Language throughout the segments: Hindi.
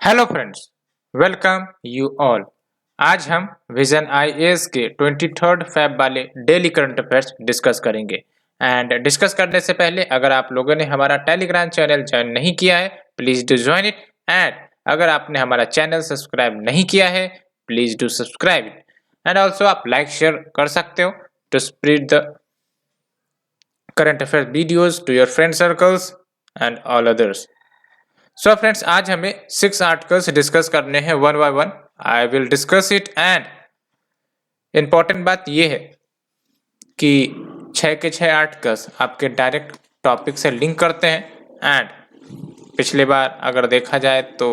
Hello friends, welcome you all. आज हम विजन आईएएस के 23 फेब वाले डेली करंट अफेयर्स डिस्कस करेंगे। एंड डिस्कस करने से पहले अगर आप लोगों ने हमारा टेलीग्राम चैनल ज्वाइन नहीं किया है, please do join it. And अगर आपने हमारा चैनल सब्सक्राइब नहीं किया है, please do subscribe it. And also आप लाइक शेयर कर सकते हो to spread the current affair videos to your friend circles and all others. So friends, आज हमें 6 आर्टिकल्स डिस्कस करने हैं one by one. I will discuss it. And important बात यह है कि 6 के 6 आर्टिकल्स आपके डायरेक्ट टॉपिक से लिंक करते हैं। एंड पिछले बार अगर देखा जाए तो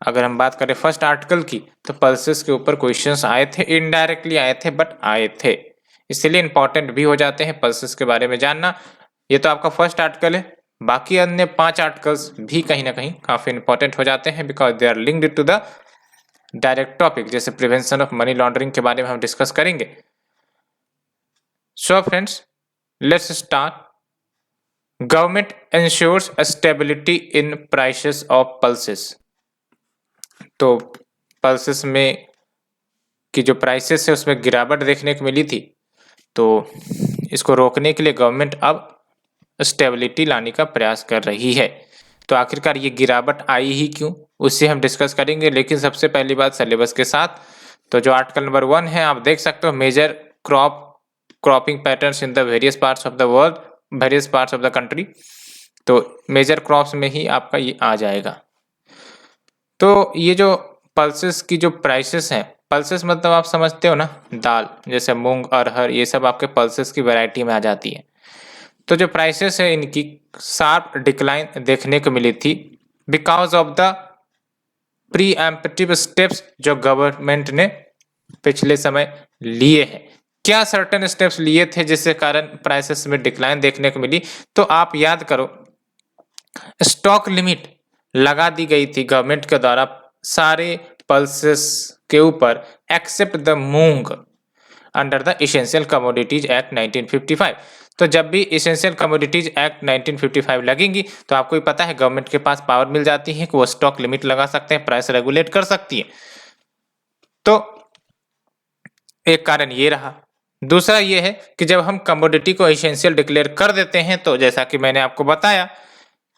अगर हम बात करें फर्स्ट आर्टिकल की, तो पल्सेस के ऊपर क्वेश्चंस आए थे, इनडायरेक्टली आए थे बट आए थे, इसलिए इंपॉर्टेंट भी हो जाते हैं पल्सेस के बारे में जानना। ये तो आपका फर्स्ट आर्टिकल है। बाकी अन्य 5 आर्टिकल्स भी कहीं ना कहीं काफी इंपॉर्टेंट हो जाते हैं because they are linked to the direct topic. जैसे प्रिवेंशन ऑफ मनी लॉन्ड्रिंग के बारे में हम डिस्कस करेंगे। So friends, let's start. Government ensures stability in prices of pulses. तो पल्सेस में की जो प्राइसेस है उसमें गिरावट देखने को मिली थी, तो इसको रोकने के लिए गवर्नमेंट अब स्टेबिलिटी लाने का प्रयास कर रही है। तो आखिरकार ये गिरावट आई ही क्यों, उससे हम डिस्कस करेंगे। लेकिन सबसे पहली बात सिलेबस के साथ, तो जो आर्टिकल नंबर 1 है आप देख सकते हो, major cropping patterns in the various parts of the world, various parts of the country. तो मेजर क्रॉप्स में ही आपका ये आ जाएगा। तो ये जो पल्सेस की जो प्राइसेस हैं, पल्सेस मतलब आप समझते हो ना, दाल जैसे मूंग अरहर, ये सब आपके पल्सेस की वैरायटी में आ जाती है। तो जो प्राइसेस है इनकी शार्प डिक्लाइन देखने को मिली थी because of the pre-emptive steps जो गवर्नमेंट ने पिछले समय लिए हैं। क्या सर्टेन स्टेप्स लिए थे जिसके कारण प्राइसेस में डिक्लाइन देखने को मिली? तो आप याद करो, स्टॉक लिमिट लगा दी गई थी गवर्नमेंट के द्वारा सारे पल्सेस के ऊपर except the moong under the Essential Commodities Act 1955। तो जब भी इसेंशियल कमोडिटीज एक्ट 1955 लगेंगी तो आपको ही पता है गवर्नमेंट के पास पावर मिल जाती है कि वो स्टॉक लिमिट लगा सकते हैं, प्राइस रेगुलेट कर सकती है। तो एक कारण ये रहा। दूसरा ये है कि जब हम कमोडिटी को इसेंशियल डिक्लेयर कर देते हैं, तो जैसा कि मैंने आपको बताया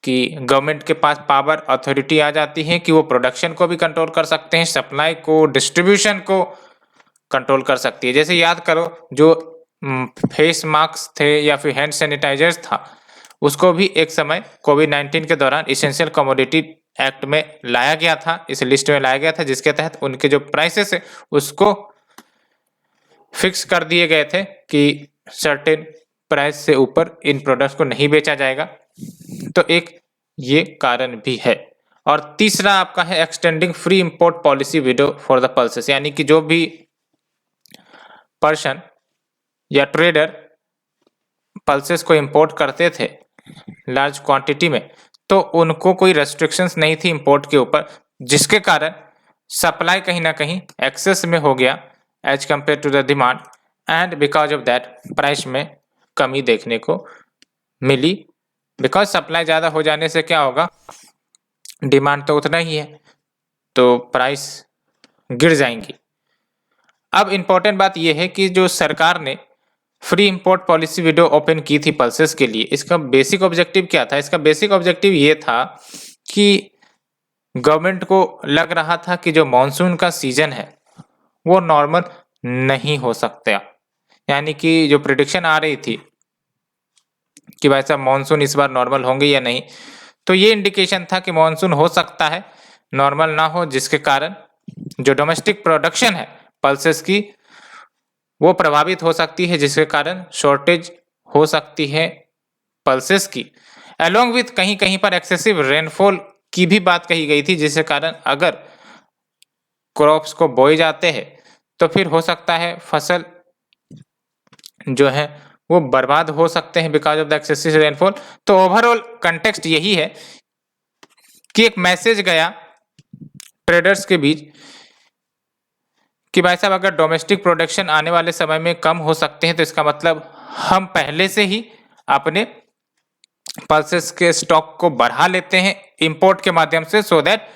कि गवर्नमेंट के पास पावर अथॉरिटी आ जाती है कि वो प्रोडक्शन को भी कंट्रोल कर सकते हैं, सप्लाई को, डिस्ट्रीब्यूशन को कंट्रोल कर सकती है। जैसे याद करो, जो फेस मास्क थे या फिर हैंड सैनिटाइजर्स था, उसको भी एक समय कोविड-19 के दौरान इसेंशियल कमोडिटी एक्ट में लाया गया था, इस लिस्ट में लाया गया था, जिसके तहत उनके जो प्राइसेस है उसको फिक्स कर दिए गए थे कि सर्टेन प्राइस से ऊपर इन प्रोडक्ट्स को नहीं बेचा जाएगा। तो एक ये कारण भी है। और तीसरा आपका है extending free import policy window for the pulses, यानी कि जो भी पर्सन या ट्रेडर पल्सेस को इंपोर्ट करते थे लार्ज क्वांटिटी में, तो उनको कोई रेस्ट्रिक्शंस नहीं थी इंपोर्ट के ऊपर, जिसके कारण सप्लाई कहीं ना कहीं एक्सेस में हो गया as compared to the demand. And because of that price में कमी देखने को मिली। बिकॉज सप्लाई ज़्यादा हो जाने से क्या होगा, डिमांड तो उतना ही है, तो प्राइस गिर जाएंगी। अब इम्पोर्टेंट बात यह है कि जो सरकार ने free import policy window open की थी पल्सेस के लिए, इसका बेसिक ऑब्जेक्टिव क्या था? इसका बेसिक ऑब्जेक्टिव ये था कि गवर्नमेंट को लग रहा था कि जो मॉनसून का सीजन है वो नॉर्मल नहीं हो सकता, यानी कि जो प्रिडिक्शन आ रही थी कि भाई साहब मॉनसून इस बार नॉर्मल होंगे या नहीं, तो ये इंडिकेशन था कि मॉनसून हो सकता है नॉर्मल ना हो, जिसके कारण जो डोमेस्टिक प्रोडक्शन है पल्सेस की वो प्रभावित हो सकती है, जिसके कारण शॉर्टेज हो सकती है पल्सेस की। अलोंग विथ कहीं कहीं पर एक्सेसिव रेनफॉल की भी बात कही गई थी, जिसके कारण अगर क्रॉप्स को बोए जाते हैं तो फिर हो सकता है फसल जो है वो बर्बाद हो सकते हैं because of the excessive rainfall. तो ओवरऑल कंटेक्स्ट यही है कि एक मैसेज गया ट्रेडर्स के बीच कि भाई साहब अगर डोमेस्टिक प्रोडक्शन आने वाले समय में कम हो सकते हैं, तो इसका मतलब हम पहले से ही अपने पल्सेस के स्टॉक को बढ़ा लेते हैं इंपोर्ट के माध्यम से, सो दैट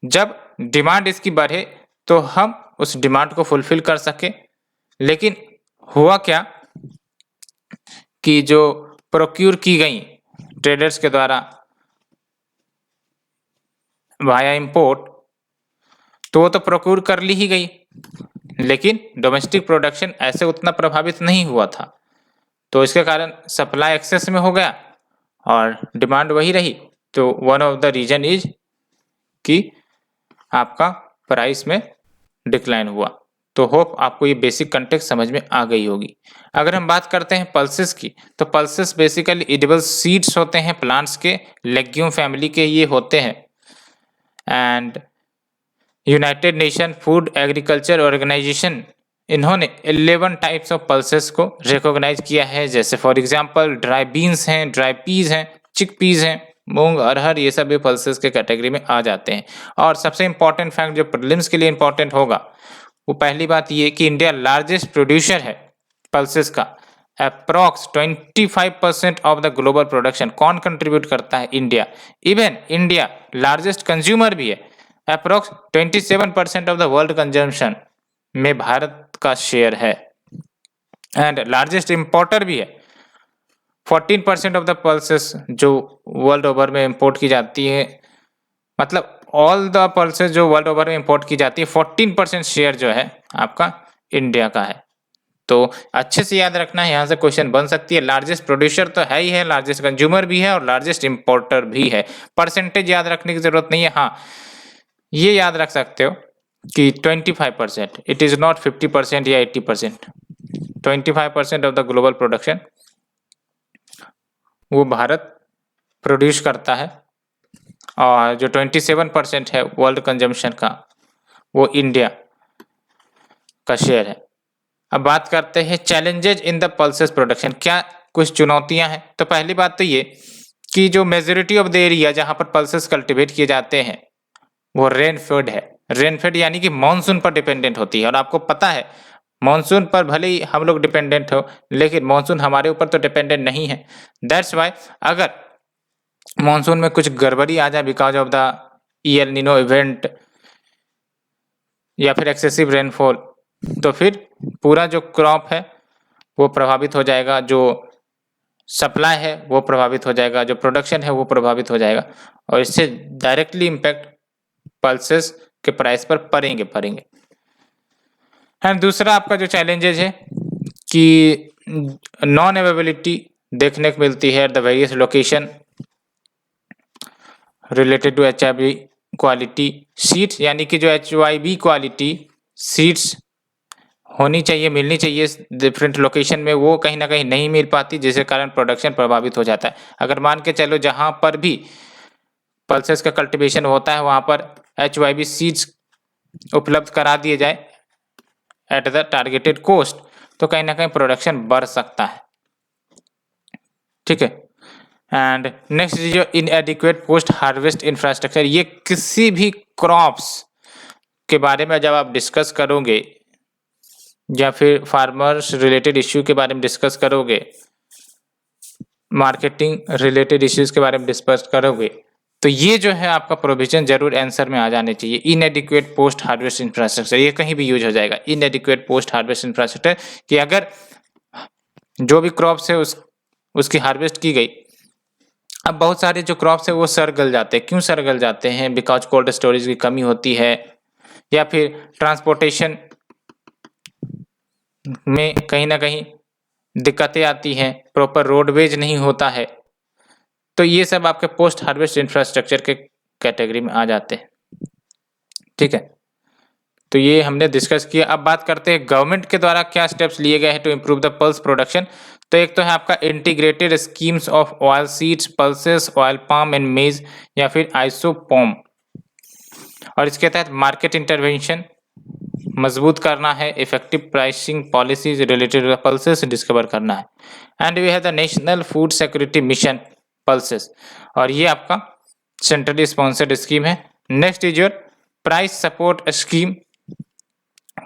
जब डिमांड इसकी बढ़े तो हम उस डिमांड को फुलफिल कर सके। लेकिन हुआ क्या कि जो प्रोक्यूर की गई ट्रेडर्स के द्वारा वाया इंपोर्ट, तो वो तो प्रोक्यूर कर ली ही गई, लेकिन डोमेस्टिक प्रोडक्शन ऐसे उतना प्रभावित नहीं हुआ था। तो इसके कारण सप्लाई एक्सेस में हो गया और डिमांड वही रही। तो one of the reason is कि आपका प्राइस में डिक्लाइन हुआ। तो होप आपको ये बेसिक कंटेक्स्ट समझ में आ गई होगी। अगर हम बात करते हैं पल्सेस की, तो पल्सेस बेसिकली एडिबल सीड्स होते हैं प्लांट्स के, लेग्यूम फैमिली के ये होते हैं। And United Nation Food Agriculture Organization इन्होंने 11 टाइप्स ऑफ पल्सेस को रिकॉग्नाइज किया है। जैसे फॉर एग्जांपल ड्राई बीन्स हैं, ड्राई पीज हैं, चिक पीज हैं, मूंग, अरहर, ये सब भी पल्सेस के कैटेगरी में आ जाते हैं। और सबसे इंपॉर्टेंट फैक्ट जो प्रीलिम्स के लिए इंपॉर्टेंट होगा, वो पहली बात ये कि इंडिया लार्जेस्ट प्रोड्यूसर है पल्सेस का। Approx 25% of the global production कौन कंट्रीब्यूट करता है? India. Even India largest consumer भी है। Approx 27% of the world consumption में भारत का शेयर है। एंड लार्जेस्ट इंपोर्टर भी है। 14% ऑफ द पल्सेस जो वर्ल्ड ओवर में इंपोर्ट की जाती है, मतलब ऑल द पल्सेस जो वर्ल्ड ओवर में इंपोर्ट की जाती है, 14% शेयर जो है आपका इंडिया का है। तो अच्छे से याद रखना है, यहाँ से क्वेश्चन बन सकती है। लार्जेस्ट प्रोड्यूसर तो है ही है, लार्जेस्ट कंज्यूमर भी है और लार्जेस्ट इंपोर्टर भी है। परसेंटेज याद रखने की जरूरत नहीं है। हाँ, ये याद रख सकते हो कि 25%, इट इज नॉट 50% या 80%। 25% ऑफ द ग्लोबल प्रोडक्शन वो भारत प्रोड्यूस करता है और जो 27% है वर्ल्ड कंजम्पशन का, वो इंडिया का शेयर है। अब बात करते हैं challenges in the pulses production. क्या कुछ चुनौतियां हैं? तो पहली बात तो ये कि जो मेजोरिटी ऑफ द एरिया जहां पर पल्सेस कल्टीवेट किए जाते हैं वो रेनफेड है। रेनफेड यानी कि मानसून पर डिपेंडेंट होती है। और आपको पता है मानसून पर भले ही हम लोग डिपेंडेंट हो, लेकिन मानसून हमारे ऊपर तो डिपेंडेंट नहीं है। दैट्स वाई अगर मानसून में कुछ गड़बड़ी आ जाए because of the El Nino event या फिर एक्सेसिव रेनफॉल, तो फिर पूरा जो क्रॉप है वो प्रभावित हो जाएगा, जो सप्लाई है वो प्रभावित हो जाएगा, जो प्रोडक्शन है वो प्रभावित हो जाएगा और इससे डायरेक्टली इम्पैक्ट पल्सेस के प्राइस पर पड़ेंगे। एंड दूसरा आपका जो चैलेंजेज है कि नॉन अवेलेबिलिटी देखने को मिलती है at the various location related to HIV quality seeds, यानी कि जो HIV क्वालिटी सीड्स होनी चाहिए, मिलनी चाहिए डिफरेंट लोकेशन में, वो कहीं ना कहीं नहीं मिल पाती, जिसके कारण प्रोडक्शन प्रभावित हो जाता है। अगर मान के चलो जहां पर भी पल्सेस का कल्टीवेशन होता है वहां पर HIV सीड्स उपलब्ध करा दिए जाए एट द टारगेटेड कोस्ट, तो कहीं ना कहीं प्रोडक्शन बढ़ सकता है। ठीक है। एंड नेक्स्ट जो इनएडिक्वेट पोस्ट हार्वेस्ट इंफ्रास्ट्रक्चर, ये किसी भी क्रॉप्स के बारे में जब आप डिस्कस करोगे या फिर फार्मर्स रिलेटेड इश्यू के बारे में डिस्कस करोगे, मार्केटिंग रिलेटेड इश्यूज के बारे में डिस्कस करोगे, तो ये जो है आपका प्रोविजन जरूर आंसर में आ जाने चाहिए। इनएडिक्वेट पोस्ट हार्वेस्ट इंफ्रास्ट्रक्चर, ये कहीं भी यूज हो जाएगा। इनएडिक्वेट पोस्ट हार्वेस्ट इंफ्रास्ट्रक्चर कि अगर जो भी क्रॉप्स है उसकी हार्वेस्ट की गई, अब बहुत सारे जो क्रॉप्स है वो सड़ गल जाते हैं। क्यों सड़ गल जाते हैं? बिकॉज कोल्ड स्टोरेज की कमी होती है या फिर ट्रांसपोर्टेशन में कहीं ना कहीं दिक्कतें आती हैं, प्रॉपर रोडवेज नहीं होता है। तो ये सब आपके पोस्ट हार्वेस्ट इंफ्रास्ट्रक्चर के कैटेगरी में आ जाते हैं। ठीक है, तो ये हमने डिस्कस किया। अब बात करते हैं गवर्नमेंट के द्वारा क्या स्टेप्स लिए गए हैं to improve the pulse production. तो एक तो है आपका integrated schemes of oil seeds, pulses, oil palm and maize या फिर आइसोपॉम, और इसके तहत मार्केट इंटरवेंशन मजबूत करना है, effective pricing policies related to pulses discover करना है। And we have the national food security mission pulses, और ये आपका सेंट्रली स्पॉन्सर्ड स्कीम है। Next is your price support scheme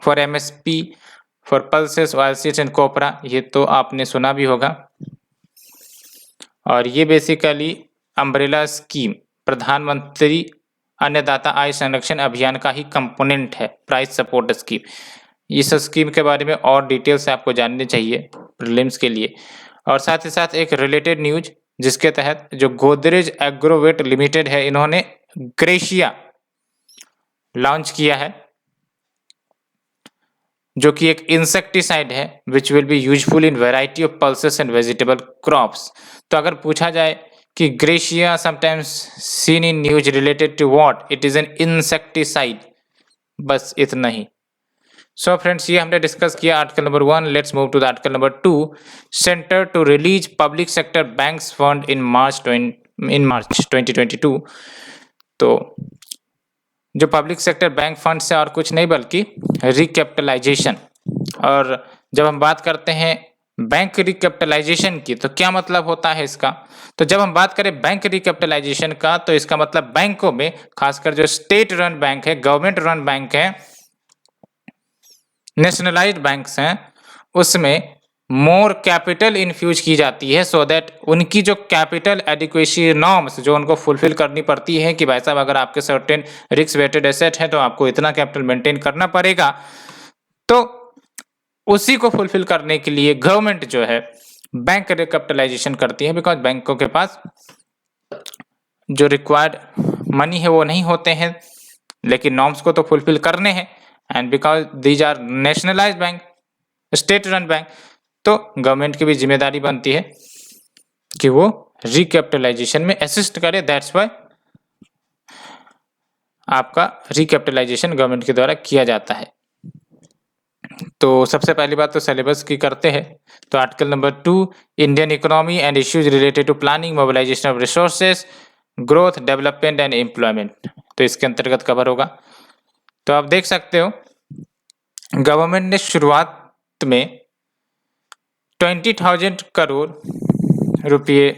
for MSP for pulses, oil seeds and copra, ये तो आपने सुना भी होगा। और ये बेसिकली अम्ब्रेला स्कीम प्रधानमंत्री अन्नदाता आय संरक्षण अभियान का ही कंपोनेंट है प्राइस सपोर्ट स्कीम। इस स्कीम के बारे में और डिटेल्स आपको जाननी चाहिए प्रीलिम्स के लिए। और साथ ही साथ एक रिलेटेड न्यूज जिसके तहत जो गोदरेज एग्रोवेट लिमिटेड है, इन्होंने ग्रेशिया लॉन्च किया है जो कि एक इंसेक्टिसाइड है which will be useful in variety of pulses and vegetable crops. तो अगर पूछा जाए कि Gracia sometimes seen in news related to what, it is an insecticide, बस इतना ही। सो फ्रेंड्स, ये हमने डिस्कस किया article number 1। Let's move to the article number 2। Centre to release public sector banks fund in March 2022। तो जो पब्लिक सेक्टर बैंक फंड से और कुछ नहीं बल्कि रिकैपिटलाइजेशन। और जब हम बात करते हैं बैंक रिकैपिटलाइजेशन की तो क्या मतलब होता है इसका? तो जब हम बात करें बैंक रिकैपिटलाइजेशन का तो इसका मतलब बैंकों में, खासकर जो स्टेट रन बैंक है, गवर्नमेंट रन बैंक है, नेशनलाइज्ड बैंक्स हैं, उसमें मोर कैपिटल इन्फ्यूज की जाती है सो दैट उनकी जो कैपिटल एडिक्वेसी नॉर्म्स जो उनको फुलफिल करनी पड़ती है कि भाई साहब अगर आपके सर्टेन रिस्क वेटेड एसेट है तो आपको इतना कैपिटल मेंटेन करना पड़ेगा, तो उसी को फुलफिल करने के लिए गवर्नमेंट जो है बैंक रिकैपिटलाइजेशन करती है। बिकॉज बैंकों के पास जो रिक्वायर्ड मनी है वो नहीं होते हैं, लेकिन नॉर्म्स को तो फुलफिल करने हैं। And because these are nationalised bank, state run bank, तो गवर्नमेंट की भी जिम्मेदारी बनती है कि वो रिकैपिटलाइजेशन में असिस्ट करे। दैट्स व्हाई आपका रिकैपिटलाइजेशन गवर्नमेंट के द्वारा किया जाता है। तो सबसे पहली बात तो सिलेबस की करते हैं। तो article number 2, Indian economy and issues related to planning, mobilisation of resources, growth, development and employment, तो इसके अंतर्गत कवर होगा। तो आप देख सकते हो गवर्नमेंट ने शुरुआत में 20,000 करोड़ रुपये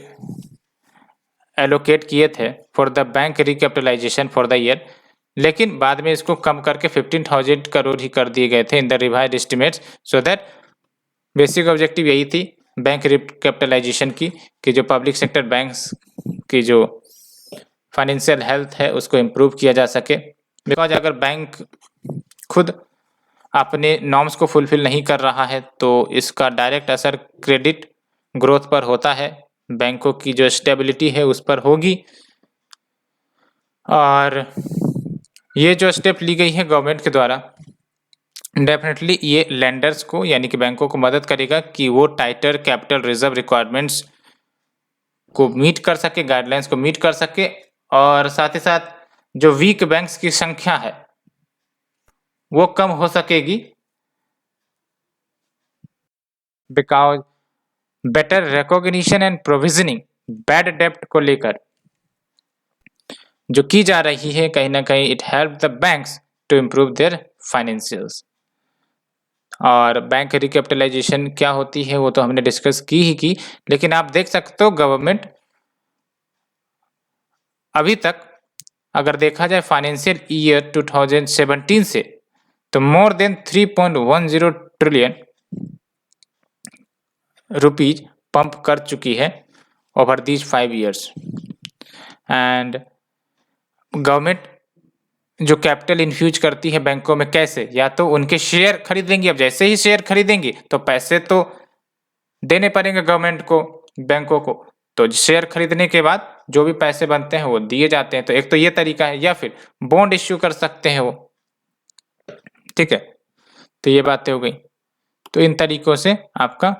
एलोकेट किए थे for the bank recapitalisation for the year, लेकिन बाद में इसको कम करके 15,000 करोड़ ही कर दिए गए थे in the revised estimates. So that basic objective यही थी बैंक रिकैपिटलाइजेशन की कि जो पब्लिक सेक्टर बैंक्स की जो फाइनेंशियल हेल्थ है उसको इम्प्रूव किया जा सके। बिकॉज अगर बैंक खुद अपने नॉर्म्स को फुलफिल नहीं कर रहा है तो इसका डायरेक्ट असर क्रेडिट ग्रोथ पर होता है, बैंकों की जो स्टेबिलिटी है उस पर होगी। और ये जो स्टेप ली गई है गवर्नमेंट के द्वारा, डेफिनेटली ये लेंडर्स को यानी कि बैंकों को मदद करेगा कि वो टाइटर कैपिटल रिजर्व रिक्वायरमेंट्स को मीट कर सके, गाइडलाइंस को मीट कर सके। और साथ ही साथ जो वीक बैंक्स की संख्या है वो कम हो सकेगी, because better recognition and provisioning bad डेब्ट को लेकर जो की जा रही है, कहीं ना कहीं it help the banks to improve their financials. और बैंक रिकैपिटलाइजेशन क्या होती है वो तो हमने डिस्कस की ही की, लेकिन आप देख सकते हो गवर्नमेंट अभी तक अगर देखा जाए फाइनेंशियल ईयर 2017 से तो more than 3.10 trillion rupees pump कर चुकी है over these 5 years। And government जो कैपिटल इन्फ्यूज करती है बैंकों में कैसे, या तो उनके शेयर खरीदेंगी। अब जैसे ही शेयर खरीदेंगी तो पैसे तो देने पड़ेंगे गवर्नमेंट को, बैंकों को, तो शेयर खरीदने के बाद जो भी पैसे बनते हैं वो दिए जाते हैं। तो एक तो ये तरीका है, या फिर बॉन्ड इश्यू कर सकते हैं वो, ठीक है। तो ये बातें हो गई। तो इन तरीकों से आपका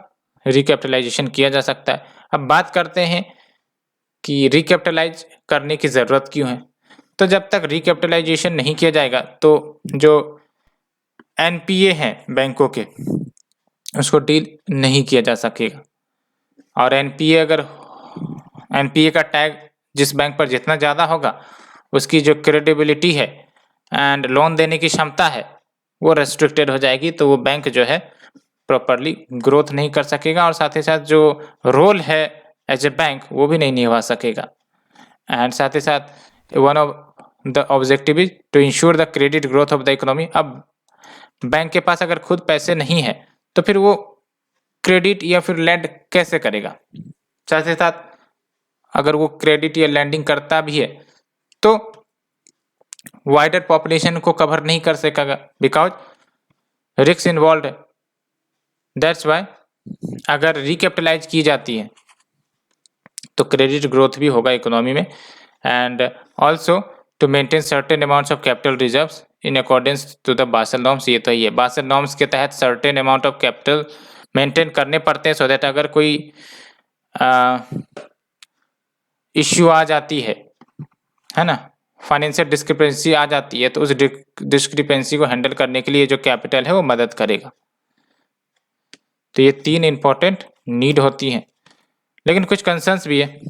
रिकैपिटलाइजेशन किया जा सकता है। अब बात करते हैं कि रिकैपिटलाइज करने की ज़रूरत क्यों है। तो जब तक रिकैपिटलाइजेशन नहीं किया जाएगा तो जो एनपीए हैं बैंकों के उसको डील नहीं किया जा सकेगा। और एनपीए का टैग जिस बैंक पर जितना ज़्यादा होगा उसकी जो क्रेडिबिलिटी है एंड लोन देने की क्षमता है वो रेस्ट्रिक्टेड हो जाएगी। तो वो बैंक जो है प्रॉपरली ग्रोथ नहीं कर सकेगा और साथ ही साथ जो रोल है एज ए बैंक वो भी नहीं निभा सकेगा। एंड साथ ही साथ one of the objective is to ensure the credit growth of the economy. अब बैंक के पास अगर खुद पैसे नहीं है तो फिर वो क्रेडिट या फिर लैंड कैसे करेगा। साथ ही साथ अगर वो क्रेडिट या लैंडिंग करता भी है तो वाइडर पॉपुलेशन को कवर नहीं कर सकेगा बिकॉज रिस्क इन्वॉल्व है। दैट्स वाई अगर रिकैपिटलाइज की जाती है तो क्रेडिट ग्रोथ भी होगा इकोनॉमी में। And also to maintain certain amounts of capital reserves in accordance to the Basel norms. ये तो ही है, बासल नॉर्म्स के तहत certain amount of capital maintain करने पड़ते हैं सो दैट अगर कोई इश्यू आ जाती है ना, फाइनेंशियल डिस्क्रिपेंसी आ जाती है तो उस डिस्क्रिपेंसी को हैंडल करने के लिए जो कैपिटल है वो मदद करेगा। तो ये 3 इंपॉर्टेंट नीड होती हैं, लेकिन कुछ कंसर्न्स भी है।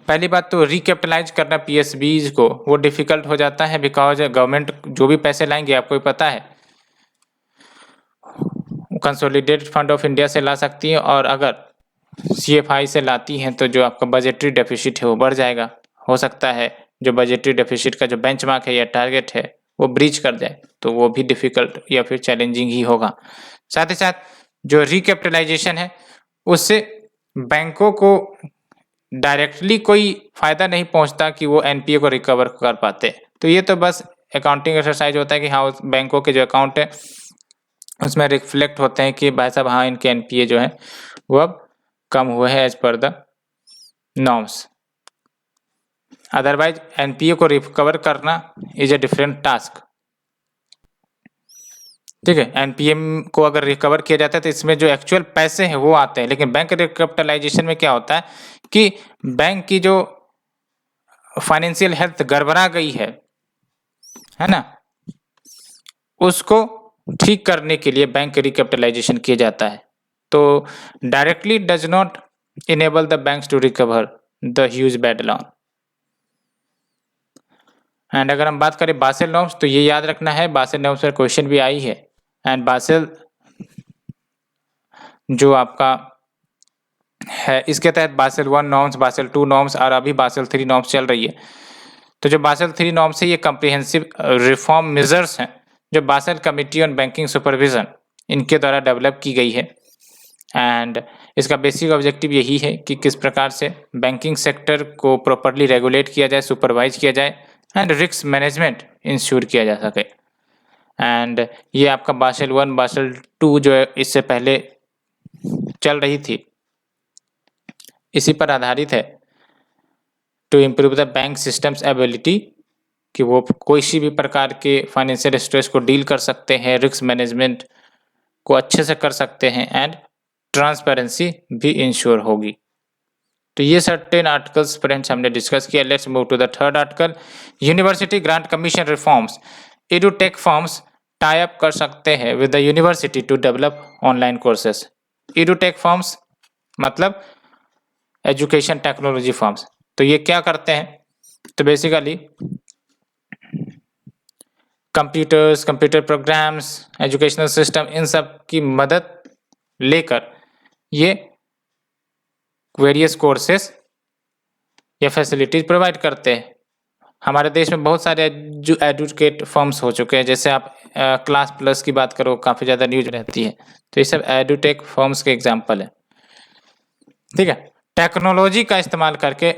पहली बात तो रिकैपिटलाइज करना पीएसबीज को वो डिफिकल्ट हो जाता है बिकॉज गवर्नमेंट जो भी पैसे लाएंगे आपको भी पता है कंसोलिडेटेड फंड ऑफ इंडिया से ला सकती है, और अगर सीएफआई से लाती हैं तो जो आपका बजटरी डेफिसिट है वो बढ़ जाएगा। हो सकता है जो बजटरी डेफिसिट का जो बेंचमार्क है या टारगेट है वो ब्रीच कर जाए, तो वो भी डिफिकल्ट या फिर चैलेंजिंग ही होगा। साथ ही साथ जो रिकैपिटलाइजेशन है उससे बैंकों को डायरेक्टली कोई फायदा नहीं पहुंचता कि वो एनपीए को रिकवर कर पाते। तो ये तो बस अकाउंटिंग एक्सरसाइज होता है कि हाँ उस बैंकों के जो अकाउंट है उसमें रिफ्लेक्ट होते हैं कि भाई साहब हाँ इनके एनपीए जो है वो अब कम हुए हैं as per the norms. Otherwise NPA को रिकवर करना इज ए डिफरेंट टास्क। ठीक है, एनपीए को अगर रिकवर किया जाता है तो इसमें जो एक्चुअल पैसे हैं वो आते हैं, लेकिन बैंक रिकैपिटलाइजेशन में क्या होता है कि बैंक की जो फाइनेंशियल हेल्थ गड़बड़ा गई है ना, उसको ठीक करने के लिए बैंक रिकैपिटलाइजेशन किया जाता है। तो directly does not enable the banks to recover the huge bad loan. And अगर हम बात करें बासेल नॉर्म्स तो ये याद रखना है, बासेल नॉर्म्स पर क्वेश्चन भी आई है। एंड बासेल जो आपका है इसके तहत बासेल 1 नॉर्म्स, बासेल 2 नॉर्म्स और अभी बासेल 3 नॉर्म्स चल रही है। तो जो बासेल 3 नॉर्म्स है ये कम्प्रिहेंसिव रिफॉर्म मेजर्स हैं जो Basel committee on banking supervision इनके द्वारा डेवलप की गई है। एंड इसका बेसिक ऑब्जेक्टिव यही है कि किस प्रकार से बैंकिंग सेक्टर को प्रॉपरली रेगुलेट किया जाए, सुपरवाइज किया जाए एंड रिस्क मैनेजमेंट इंश्योर किया जा सके। एंड ये आपका बासेल 1 बासेल 2 जो है इससे पहले चल रही थी इसी पर आधारित है to improve the bank systems ability कि वो कोई सी भी प्रकार के फाइनेंशियल स्ट्रेस को डील कर सकते हैं, रिस्क मैनेजमेंट को अच्छे से कर सकते हैं एंड ट्रांसपेरेंसी भी इंश्योर होगी। तो ये सर्टेन आर्टिकल्स फ्रेंड्स हमने डिस्कस किया। Let's move to the third article, University Grant Commission reforms. Edtech firms tie up कर सकते हैं with the university to develop online courses. Edtech firms मतलब एजुकेशन टेक्नोलॉजी फर्म्स। तो ये क्या करते हैं, तो basically computers, computer programs, educational system इन सब की मदद लेकर ये वेरियस कोर्सेस या फैसिलिटीज प्रोवाइड करते हैं। हमारे देश में बहुत सारे एडुकेट फर्म्स हो चुके हैं, जैसे आप क्लास प्लस की बात करो काफ़ी ज़्यादा न्यूज रहती है, तो ये सब एडुटेक फर्म्स के एग्जाम्पल है। ठीक है, टेक्नोलॉजी का इस्तेमाल करके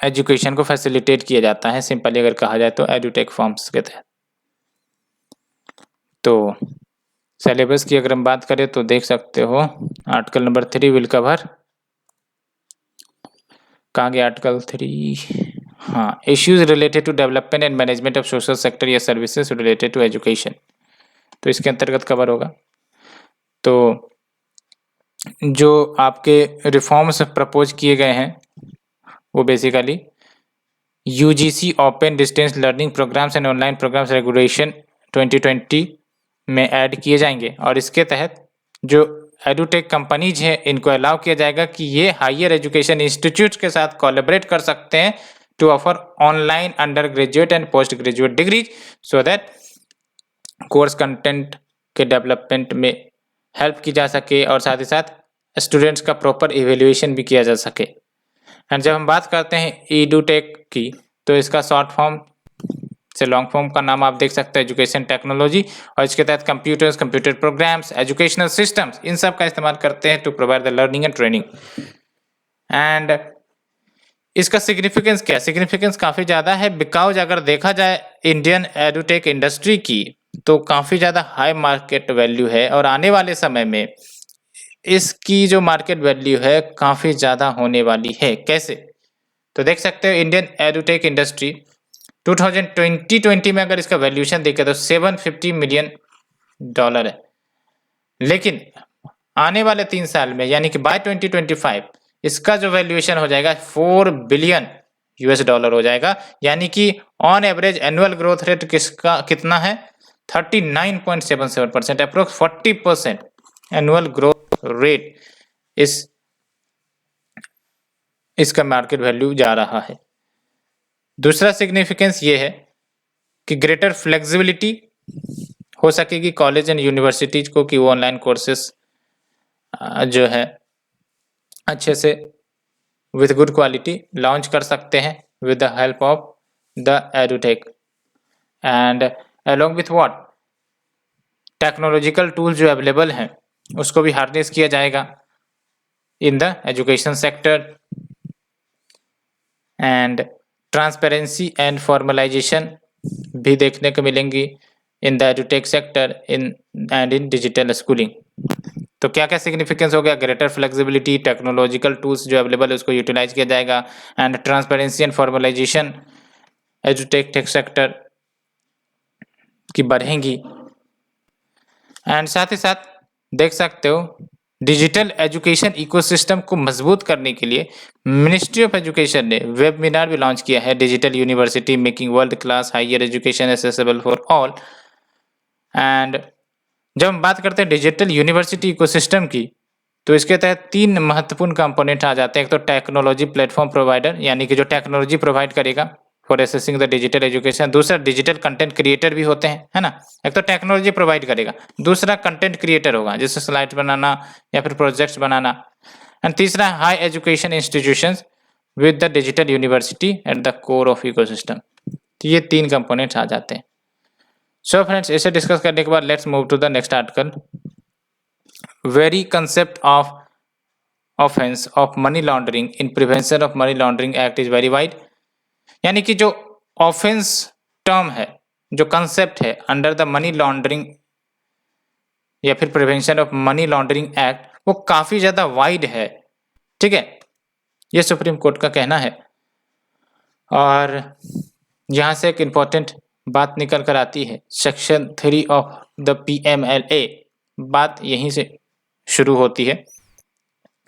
एजुकेशन को फैसिलिटेट किया जाता है, सिंपली अगर कहा जाए तो एडुटेक फर्म्स के तहत। तो सिलेबस की अगर हम बात करें तो देख सकते हो आर्टिकल नंबर 3 विल कवर, कहाँ गया आर्टिकल 3, हाँ, issues related to development and management of social sector या सर्विसेज रिलेटेड टू एजुकेशन, तो इसके अंतर्गत कवर होगा। तो जो आपके रिफॉर्म्स प्रपोज किए गए हैं वो basically UGC open distance learning programmes and online programmes regulation 2020 में ऐड किए जाएंगे, और इसके तहत जो एडुटेक कंपनीज हैं इनको अलाउ किया जाएगा कि ये हायर एजुकेशन इंस्टीट्यूट के साथ कोलैबोरेट कर सकते हैं to offer online undergraduate and postgraduate degrees so that course content के डेवलपमेंट में हेल्प की जा सके और साथ ही साथ स्टूडेंट्स का प्रॉपर इवेल्युएशन भी किया जा सके। एंड जब हम बात करते हैं एडुटेक की तो इसका शॉर्ट फॉर्म से लॉन्ग फॉर्म का नाम आप देख सकते हैं एजुकेशन टेक्नोलॉजी, और इसके तहत computers, computer programs, educational systems इन सब का इस्तेमाल करते हैं to provide the learning and training. And इसका सिग्निफिकेंस क्या है? सिग्निफिकेंस काफ़ी ज़्यादा है, बिकॉज़ अगर देखा जाए इंडियन एडुटेक इंडस्ट्री की, तो काफ़ी ज़्यादा हाई मार्केट वैल्यू है और आने वाले समय में इसकी जो मार्केट वैल्यू है काफ़ी ज़्यादा होने वाली है। कैसे? तो देख सकते हो इंडियन एडुटेक इंडस्ट्री 2020 में अगर इसका वैल्यूएशन देखें तो $750 मिलियन है। लेकिन आने वाले 3 साल में यानी कि बाय 2025 इसका जो वैल्यूएशन हो जाएगा $4 बिलियन हो जाएगा, यानी कि on average annual growth rate किसका कितना है? 39.77%, अप्रोक्स 40% एनुअल ग्रोथ रेट इसका मार्केट वैल्यू जा रहा है। दूसरा सिग्निफिकेंस ये है कि ग्रेटर फ्लेक्सिबिलिटी हो सकेगी कॉलेज एंड यूनिवर्सिटीज को कि वो ऑनलाइन कोर्सेस जो है अच्छे से विथ गुड क्वालिटी लॉन्च कर सकते हैं with the help of the edutech and along with what technological tools जो अवेलेबल हैं उसको भी हार्नेस किया जाएगा in the education sector and transparency and formalisation भी देखने को मिलेंगी in the edutech sector in digital schooling. तो क्या क्या सिग्निफिकेंस हो गया? ग्रेटर फ्लेक्सिबिलिटी, टेक्नोलॉजिकल टूल्स जो अवेलेबल है उसको यूटिलाइज किया जाएगा एंड ट्रांसपेरेंसी एंड फॉर्मलाइजेशन एजुटेक टेक सेक्टर की बढ़ेंगी। एंड साथ ही साथ देख सकते हो डिजिटल एजुकेशन इकोसिस्टम को मजबूत करने के लिए मिनिस्ट्री ऑफ एजुकेशन ने वेबिनार भी लॉन्च किया है, digital university making world class higher education accessible for all. And जब हम बात करते हैं डिजिटल यूनिवर्सिटी इकोसिस्टम की, तो इसके तहत 3 महत्वपूर्ण कंपोनेंट आ जाते हैं। एक तो टेक्नोलॉजी प्लेटफॉर्म प्रोवाइडर, यानी कि जो टेक्नोलॉजी प्रोवाइड करेगा for assessing the digital education. दूसरा डिजिटल कंटेंट क्रिएटर भी होते हैं, है ना। एक तो टेक्नोलॉजी प्रोवाइड करेगा, दूसरा कंटेंट क्रिएटर होगा जैसे स्लाइड्स बनाना या फिर प्रोजेक्ट्स बनाना, एंड तीसरा high education institutions with the digital university at the core of ecosystem. तो ये 3 कंपोनेंट्स आ जाते हैं। सो फ्रेंड्स, इसे डिस्कस करने के बाद let's move to the next article. Very concept of offence of money laundering in Prevention of money laundering Act is very wide, यानी कि जो ऑफेंस टर्म है, जो कंसेप्ट है अंडर द मनी लॉन्ड्रिंग या फिर prevention of money laundering act, वो काफी ज्यादा वाइड है। ठीक है, ये सुप्रीम कोर्ट का कहना है और यहां से एक इंपॉर्टेंट बात निकल कर आती है। सेक्शन 3 ऑफ द PMLA, बात यहीं से शुरू होती है,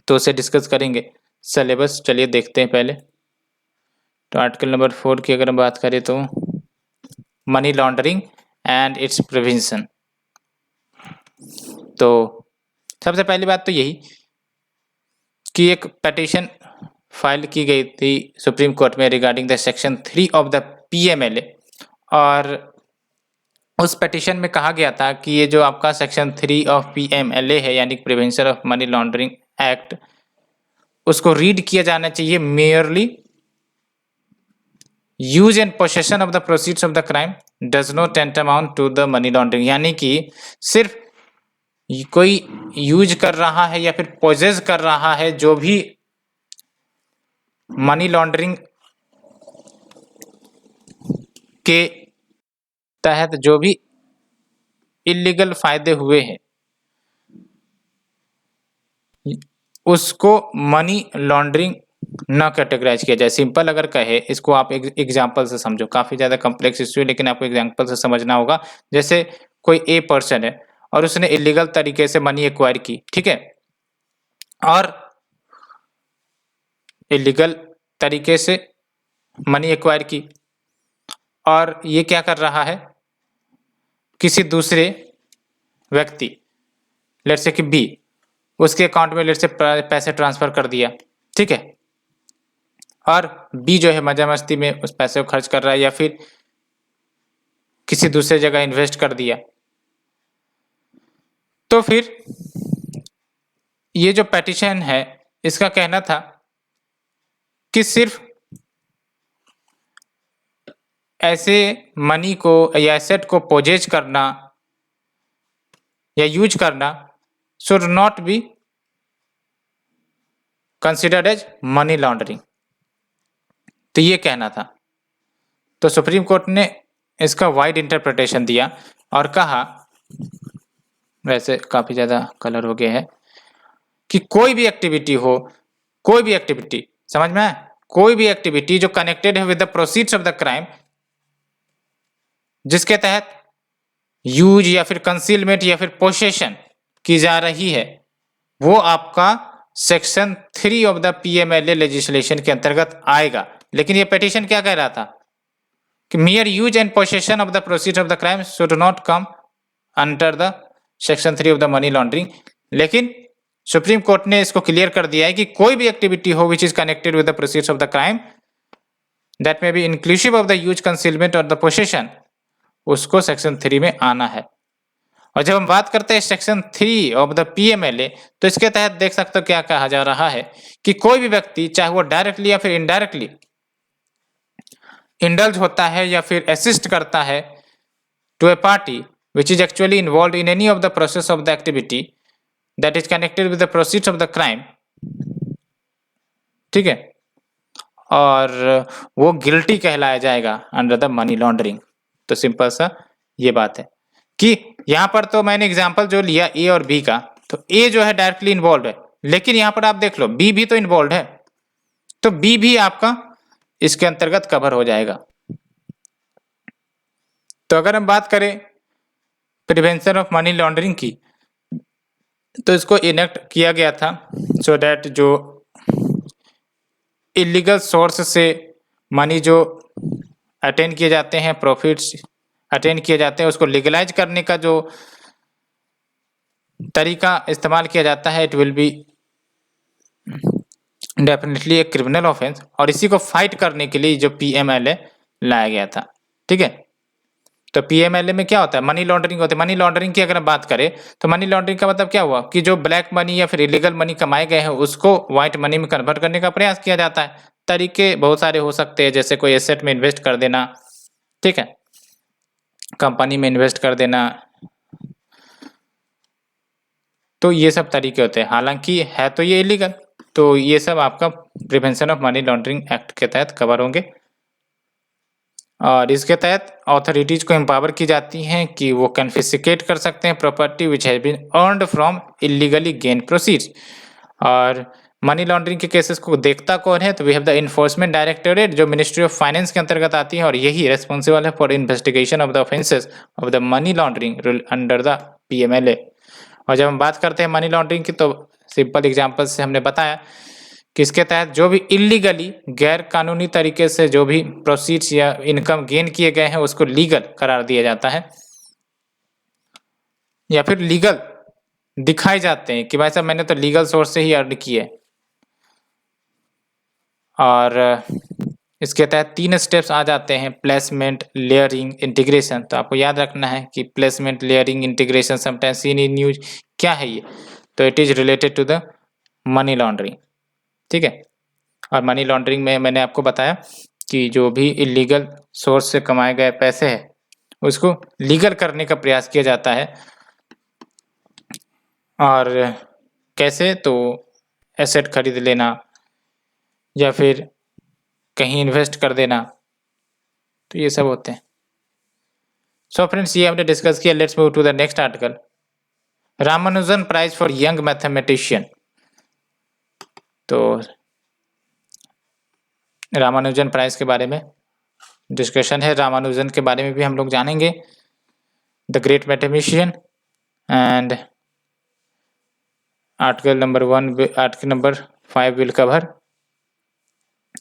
तो उसे डिस्कस करेंगे। सिलेबस चलिए देखते हैं पहले। तो आर्टिकल नंबर 4 की अगर हम बात करें तो money laundering and it's prevention. तो सबसे पहली बात तो यही कि एक पिटीशन फाइल की गई थी सुप्रीम कोर्ट में regarding the section 3 of the PMLA, और उस पिटीशन में कहा गया था कि ये जो आपका सेक्शन 3 ऑफ PMLA है, यानी prevention of money laundering act, उसको रीड किया जाना चाहिए merely use and possession of the proceeds of the crime does not tantamount to the money laundering, यानी कि सिर्फ कोई यूज कर रहा है या फिर पोजेस कर रहा है, जो भी मनी लॉन्ड्रिंग के तहत जो भी इलीगल फायदे हुए हैं, उसको मनी लॉन्ड्रिंग ना कैटेगराइज किया जाए। सिंपल अगर कहे इसको, आप एग्जांपल से समझो, काफी ज्यादा कॉम्प्लेक्स इश्यू है लेकिन आपको एग्जांपल से समझना होगा। जैसे कोई ए पर्सन है और उसने इलीगल तरीके से मनी एक्वायर की, ठीक है, और इलीगल तरीके से मनी एक्वायर की, और ये क्या कर रहा है, किसी दूसरे व्यक्ति, लेट्स से कि बी, उसके अकाउंट में लेट्स से पैसे ट्रांसफर कर दिया, ठीक है, और बी जो है मजा मस्ती में उस पैसे को खर्च कर रहा है या फिर किसी दूसरे जगह इन्वेस्ट कर दिया। तो फिर ये जो पिटीशन है, इसका कहना था कि सिर्फ ऐसे मनी को या एसेट को पोजेज करना या यूज करना should not be considered as money laundering. तो ये कहना था। तो सुप्रीम कोर्ट ने इसका वाइड इंटरप्रिटेशन दिया और कहा, वैसे काफी ज्यादा कलर हो गया है, कि कोई भी एक्टिविटी हो, कोई भी एक्टिविटी, समझ में आया, कोई भी एक्टिविटी जो कनेक्टेड है with the proceeds of the crime, जिसके तहत यूज या फिर कंसीलमेंट या फिर पोसेशन की जा रही है, वो आपका section 3 of the PMLA legislation के अंतर्गत आएगा। लेकिन ये पिटीशन क्या कह रहा था कि mere use and possession of the proceeds of the crime should not come under the section 3 of the money laundering। लेकिन सुप्रीम कोर्ट ने इसको क्लियर कर दिया है कि कोई भी एक्टिविटी हो which is connected with the proceeds of the crime that may be inclusive of the use, concealment और द पोसेशन, उसको सेक्शन 3 में आना है। और जब हम बात करते हैं सेक्शन 3 ऑफ द पीएमएलए, तो इसके तहत देख सकते हो क्या कहा जा रहा है कि कोई भी व्यक्ति, चाहे वो डायरेक्टली या फिर इनडायरेक्टली इंडल्ज होता है या फिर असिस्ट करता है to a party which is actually involved in any of the process of the activity that is connected with the proceeds of the crime, ठीक है, और वो गिल्टी कहलाया जाएगा अंडर द मनी लॉन्ड्रिंग। तो सिंपल सा ये बात है कि यहां पर तो मैंने एग्जांपल जो लिया ए और बी का, तो ए जो है डायरेक्टली इन्वॉल्व है, लेकिन यहां पर आप देख लो बी भी तो इन्वॉल्व है, तो बी भी आपका इसके अंतर्गत कवर हो जाएगा। तो अगर हम बात करें प्रिवेंशन ऑफ मनी लॉन्ड्रिंग की, तो इसको इनेक्ट किया गया था सो दैट जो इलीगल सोर्स से मनी जो अटेन किए जाते हैं, प्रॉफिट्स अटेन किए जाते हैं, उसको लीगलाइज करने का जो तरीका इस्तेमाल किया जाता है, इट विल बी डेफिनेटली एक क्रिमिनल ऑफेंस। और इसी को फाइट करने के लिए जो पीएमएलए लाया गया था, ठीक है। तो पीएमएलए में क्या होता है, मनी लॉन्ड्रिंग होती है। मनी लॉन्ड्रिंग की अगर हम बात करें तो मनी लॉन्ड्रिंग का मतलब क्या हुआ कि जो ब्लैक मनी या फिर इलीगल मनी कमाए गए हैं उसको व्हाइट मनी में कन्वर्ट करने का प्रयास किया जाता है। तरीके बहुत सारे हो सकते हैं, जैसे कोई एसेट में इन्वेस्ट कर देना, ठीक है, कंपनी में इन्वेस्ट कर देना, तो ये सब तरीके होते हैं। हालांकि है तो ये इलीगल, तो ये सब आपका prevention of money laundering act के तहत कवर होंगे। और इसके तहत अथॉरिटीज को एम्पावर की जाती हैं कि वो कन्फिस्केट कर सकते हैं property which has been earned from illegally gain proceeds. और मनी लॉन्ड्रिंग के केसेस को देखता कौन है, तो we have the Enforcement Directorate, जो मिनिस्ट्री ऑफ फाइनेंस के अंतर्गत आती है, और यही रेस्पॉन्सिबल है for investigation of the offences of the money laundering under the PMLA. और जब हम बात करते हैं मनी लॉन्ड्रिंग की, तो सिंपल एग्जाम्पल से हमने बताया कि इसके तहत जो भी इलीगली, गैर कानूनी तरीके से जो भी प्रोसीड्स या इनकम गेन किए गए हैं उसको लीगल करार दिया जाता है, या फिर लीगल दिखाए जाते हैं कि भाई साहब मैंने तो लीगल सोर्स से ही अर्न किए। और इसके तहत 3 स्टेप्स आ जाते हैं, प्लेसमेंट, लेयरिंग, इंटीग्रेशन। तो आपको याद रखना है कि placement, layering, integration sometimes seen in news, क्या है ये, तो it is related to the money laundering, ठीक है। और मनी लॉन्ड्रिंग में मैंने आपको बताया कि जो भी इलीगल सोर्स से कमाए गए पैसे हैं उसको लीगल करने का प्रयास किया जाता है। और कैसे, तो एसेट खरीद लेना या फिर कहीं इन्वेस्ट कर देना, तो ये सब होते हैं। सो फ्रेंड्स, ये हमने डिस्कस किया। Let's move to the next article, Ramanujan prize for young mathematician. तो रामानुजन प्राइज के बारे में डिस्कशन है, रामानुजन के बारे में भी हम लोग जानेंगे, the great mathematician. And article number 5 will cover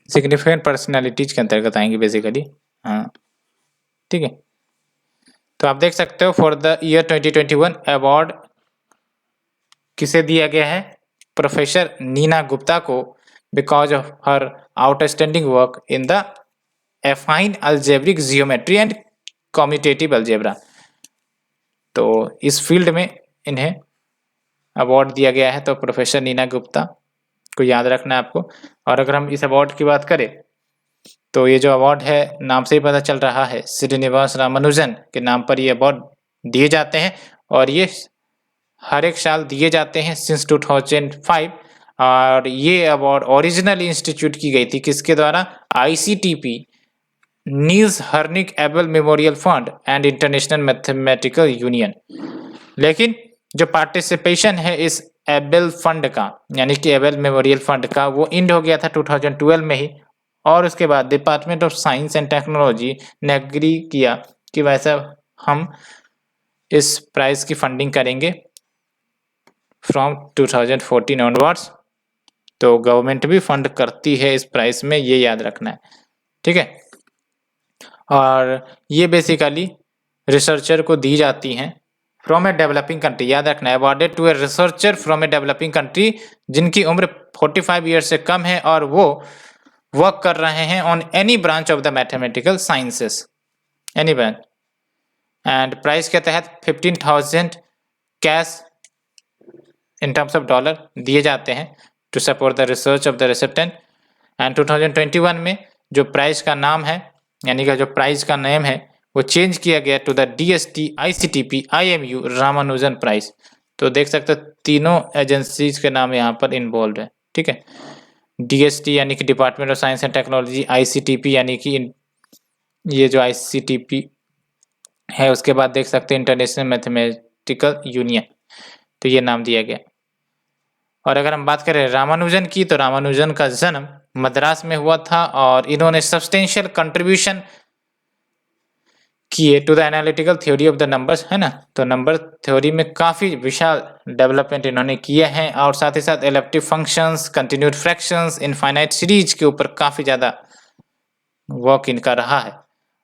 significant personalities के अंतर्गत आएंगे बेसिकली, हाँ, ठीक है। तो आप देख सकते हो फॉर द ईयर 2021 अवार्ड किसे दिया गया है, प्रोफेसर नीना गुप्ता को, because of her outstanding work in the affine algebraic geometry and commutative algebra. तो इस फील्ड में इन्हें अवार्ड दिया गया है, तो प्रोफेसर नीना गुप्ता को याद रखना है आपको। और अगर हम इस अवार्ड की बात करें तो ये जो अवार्ड है, नाम से ही पता चल रहा है, श्रीनिवास रामानुजन के नाम पर ये अवार्ड दिए जाते हैं, और ये हर एक साल दिए जाते हैं सिंस 2005। और ये अवार्ड ओरिजिनल इंस्टीट्यूट की गई थी किसके द्वारा? ICTP, नील्स हर्निक Abel memorial fund and international mathematical union. लेकिन जो पार्टिसिपेशन है इस एबल फंड का, यानी कि एबल मेमोरियल फंड का, वो इंड हो गया था 2012 में ही। और उसके बाद department of science and technology ने एग्री किया कि वैसा हम इस प्राइज की फंडिंग करेंगे फ्रॉम 2014 ऑनवर्ड्स। तो गवर्नमेंट भी फंड करती है इस प्राइस में, ये याद रखना है, ठीक है। और ये बेसिकली रिसर्चर को दी जाती हैं फ्रॉम ए डेवलपिंग कंट्री, याद रखना है, awarded to a researcher from a developing country जिनकी उम्र 45 ईयर से कम है और वो वर्क कर रहे हैं on any branch of the mathematical sciences, any branch. And prize के तहत 15,000 cash in terms of dollar दिए जाते हैं to support the research of the recipient. And 2021 में जो प्राइज का नाम है, यानी कि जो प्राइज का नेम है वो चेंज किया गया to the DST ICTP IMU Ramanujan prize. तो देख सकते हो तीनों एजेंसीज के नाम यहाँ पर इन्वॉल्व है, ठीक है। DST यानी कि department of science and technology, ICTP यानी कि ये जो ICTP है, उसके बाद देख सकते हैं इंटरनेशनल मैथमेटिकल यूनियन, तो ये नाम दिया गया। और अगर हम बात करें रामानुजन की, तो रामानुजन का जन्म मद्रास में हुआ था और इन्होंने सब्सटेंशियल कंट्रीब्यूशन किए to the analytical theory of the numbers, है ना। तो नंबर थ्योरी में काफ़ी विशाल डेवलपमेंट इन्होंने किए हैं और साथ ही साथ elliptic functions, continued fractions, infinite series के ऊपर काफ़ी ज़्यादा वर्क इनका रहा है।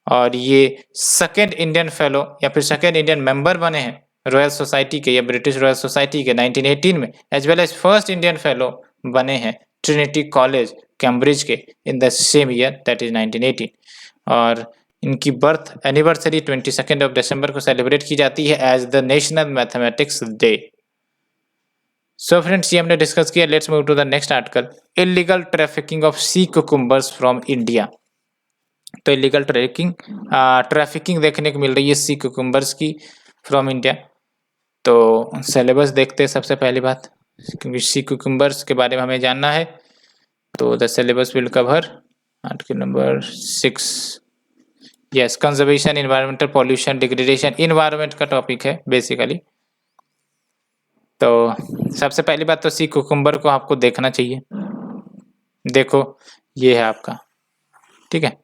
और ये सेकेंड इंडियन फेलो या फिर सेकेंड इंडियन मेंबर बने हैं रॉयल सोसाइटी के या ब्रिटिश रॉयल सोसाइटी के 1918 में, as well as first Indian fellow बने हैं ट्रिनिटी कॉलेज कैम्ब्रिज के in the same year, that is 1918। और इनकी बर्थ एनिवर्सरी 22 ऑफ दिसंबर को सेलिब्रेट की जाती है as the national mathematics day. So friends, ये हमने डिस्कस किया। Let's move to the next article, illegal trafficking of sea cucumbers from India. तो इलीगल ट्रैफिकिंग देखने को मिल रही है सी कुकुम्बर्स की फ्रॉम इंडिया। तो सिलेबस देखते हैं सबसे पहली बात, क्योंकि सी कुकुम्बर्स के बारे में हमें जानना है। तो the syllabus will cover article number 6, yes, conservation, environmental pollution, degradation, environment का टॉपिक है बेसिकली। तो सबसे पहली बात तो सी कुकुम्बर को आपको देखना चाहिए। देखो ये है आपका, ठीक है।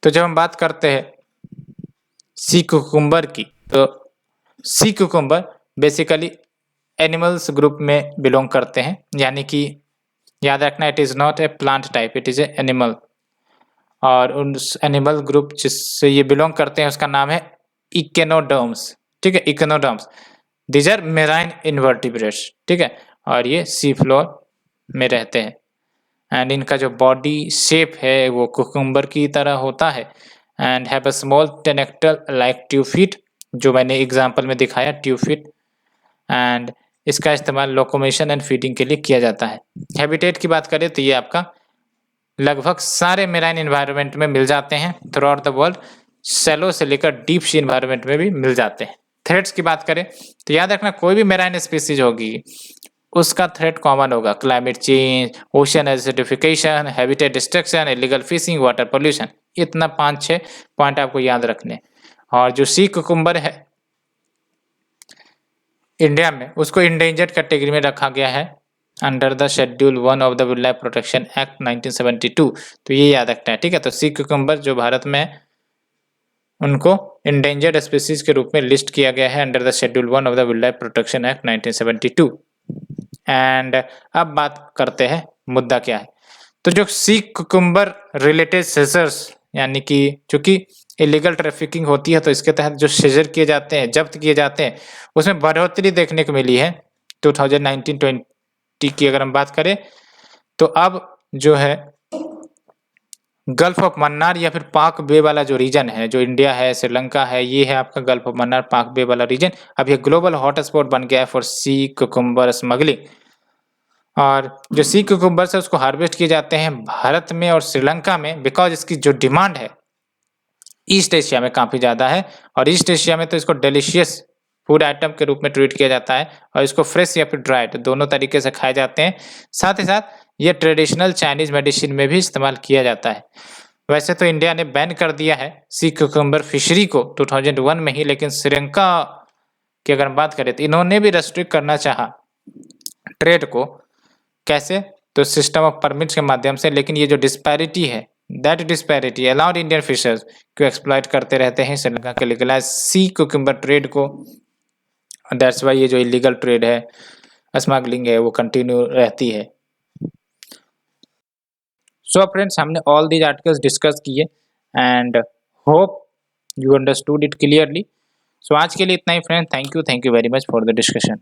तो जब हम बात करते हैं सी कुकुम्बर की, तो sea cucumber basically animals group में बिलोंग करते हैं, यानी कि याद रखना, it is not a plant type, it is a animal. और उस एनिमल ग्रुप जिससे ये बिलोंग करते हैं उसका नाम है इकेनोडर्म्स, ठीक है, इकेनोडर्म्स। दीज आर मेराइन इनवर्टिब्रेट्स, ठीक है, और ये सी फ्लोर में रहते हैं। एंड इनका जो बॉडी शेप है वो कुकुम्बर की तरह होता है and have a small tentacle like tube feet, जो मैंने एग्जांपल में दिखाया ट्यूफिट। एंड इसका इस्तेमाल लोकोमोशन एंड फीडिंग के लिए किया जाता है। हैबिटेट की बात करें तो ये आपका लगभग सारे मेराइन इन्वायरमेंट में मिल जाते हैं थ्रू आउट द वर्ल्ड, सेलो से लेकर डीप सी इन्वायरमेंट में भी मिल जाते हैं। थ्रेट्स की बात करें तो याद रखना, कोई भी मेराइन स्पीसीज होगी उसका थ्रेट कॉमन होगा, climate change, ocean acidification, habitat destruction, illegal fishing, water pollution. इतना 5-6 पॉइंट आपको याद रखने। और जो सी कुकुम्बर है इंडिया में, उसको इंडेंजर्ड कैटेगरी में रखा गया है under the schedule 1 of the wild life protection act 1972। तो ये याद रखना है, ठीक है। तो सी कुकुम्बर जो भारत में उनको इंडेंजर्ड स्पीसीज के रूप में लिस्ट किया गया है under the schedule 1 of the wild life protection act 1972। And अब बात करते हैं मुद्दा क्या है। तो जो सी कुकुम्बर रिलेटेड सीजर्स, यानी कि चूंकि इलीगल ट्रैफिकिंग होती है तो इसके तहत जो सीजर किए जाते हैं, जब्त किए जाते हैं, उसमें बढ़ोतरी देखने को मिली है 2019-20 की अगर हम बात करें तो अब जो है गल्फ ऑफ मन्नार या फिर पाक बे वाला जो रीजन है, जो इंडिया है, श्रीलंका है, ये है आपका गल्फ ऑफ मन्नार पाक बे वाला रीजन। अब ये ग्लोबल हॉटस्पॉट बन गया है फॉर सी कुकुम्बर स्मगलिंग। और जो सी कुकुम्बर्स है उसको हार्वेस्ट किए जाते हैं भारत में और श्रीलंका में, बिकॉज इसकी जो डिमांड है ईस्ट एशिया में काफ़ी ज़्यादा है। और ईस्ट एशिया में तो इसको डिलीशियस फूड आइटम के रूप में ट्रीट किया जाता है और इसको फ्रेश या फिर ड्राइड दोनों तरीके से खाए जाते हैं। साथ ही साथ ये ट्रेडिशनल चाइनीज मेडिसिन में भी इस्तेमाल किया जाता है। वैसे तो इंडिया ने बैन कर दिया है सी क्यूकम्बर फिशरी को 2001 में ही, लेकिन श्रीलंका की अगर हम बात करें तो इन्होंने भी रेस्ट्रिक्ट करना चाहा ट्रेड को। कैसे? तो सिस्टम ऑफ परमिट्स के माध्यम से। लेकिन ये जो डिस्पैरिटी है, that disparity allowed Indian fishers को एक्सप्लॉइट करते रहते हैं श्रीलंका के लीगलाइज सी क्यूकम्बर ट्रेड को। दैट्स वाई ये जो इलीगल ट्रेड है, स्मगलिंग है, वो कंटिन्यू रहती है। सो फ्रेंड्स, हमने ऑल दीज आर्टिकल्स डिस्कस किए and hope you understood it clearly. सो आज के लिए इतना ही friend. Thank you very much for the discussion.